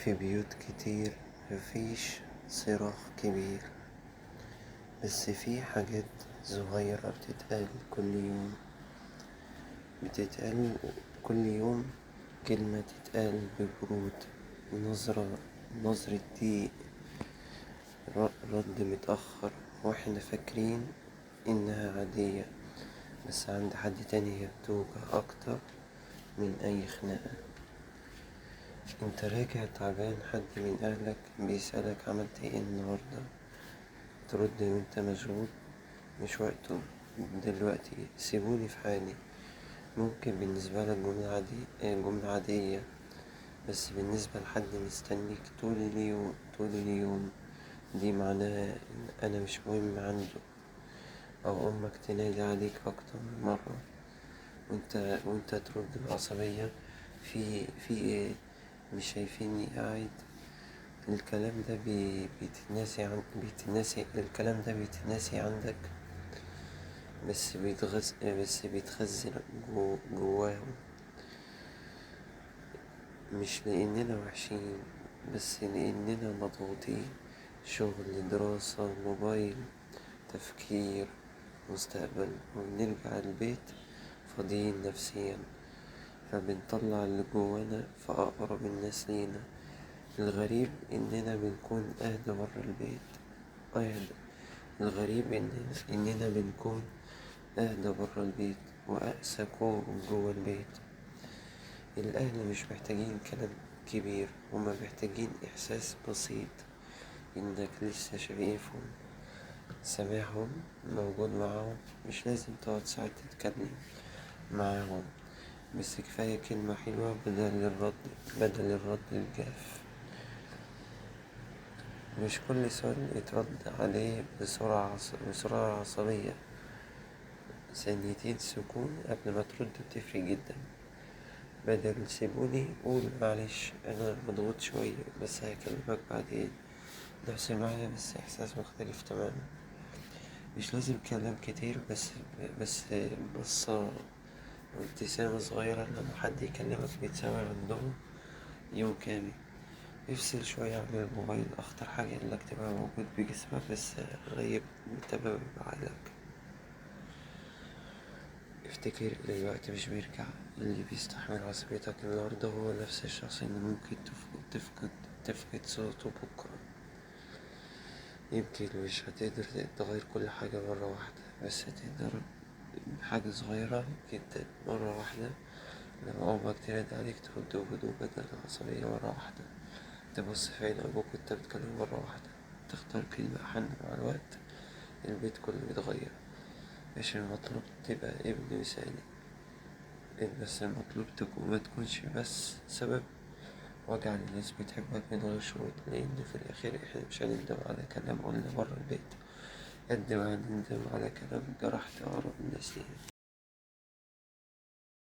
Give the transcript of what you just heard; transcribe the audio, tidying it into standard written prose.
في بيوت كتير مفيش صراخ كبير، بس في حاجات صغيرة بتتقال كل يوم. كلمة تتقال ببرود، نظرة ضيق، رد متأخر، واحنا فاكرين إنها عادية، بس عند حد تاني هي بتوجع أكتر من أي خناقة. انت راجع تعبان، حد من أهلك بيسألك عملت ايه النهاردة، ترد وانت مشغول، مش وقته دلوقتي، سيبوني في حالي. ممكن بالنسبة لك جملة عادية، بس بالنسبة لحد مستنيك طول اليوم دي معناها إن أنا مش مهم عنده. أو أمك تنادي عليك أكتر من مرة وانت ترد بعصبية، في ايه، مش شايفيني قاعد. الكلام ده بيتناسي عندك، بس بيتخزن جواهم، مش لأننا وحشين، بس لأننا مضغوطين، شغل، دراسة، موبايل، تفكير، مستقبل، وبنرجع البيت فاضيين نفسيا، فبنطلع اللي جوانا في أقرب الناس لينا. الغريب إننا بنكون أهدى برا البيت، الغريب إننا بنكون أهدى برا البيت وأقسى جوا البيت. الأهل مش محتاجين كلام كبير، هما محتاجين إحساس بسيط إنك لسه شايفهم، سامعهم، موجود معاهم. مش لازم تقعد ساعات تتكلم معاهم، بس كفاية كلمة حلوة بدل الرد الجاف. مش كل سؤال يترد عليه بسرعة عصبية، ثانيتين سكون قبل ما ترد بتفرق جدا. بدل سيبوني قول معلش أنا مضغوط شوية بس هكلمك بعدين، نفس المعنى بس إحساس مختلف تماما. مش لازم كلام كتير، بس بصة وابتسامة صغيرة لما حد يكلمك بيتساوي عندهم يوم كامل. افصل شوية عن الموبايل، أخطر حاجة إنك تبقى موجود بجسمك بس غايب تماما بعقلك. افتكر إن الوقت مش بيرجع، اللي بيستحمل عصبيتك النهاردة هو نفس الشخص اللي ممكن تفقد صوته بكرة. يمكن مش هتقدر تغير كل حاجة مرة واحدة، بس هتقدر بحاجة صغيرة جدا مرة واحدة. لما أمك تنادي عليك ترد بهدوء بدل العصبية مرة واحدة، تبص في عين أبوك وأنت بتكلم مرة واحدة، تختار كلمة حن. مع الوقت البيت كله بيتغير، مش المطلوب تبقى ابن مثالي، بس المطلوب ما تكونش بس سبب وجع للناس بتحبك من غير شروط. لأن في الأخير إحنا مش هنندم على كلام قلنا برا البيت قد ما هنندم على كلام جرحت أقرب الناس لينا.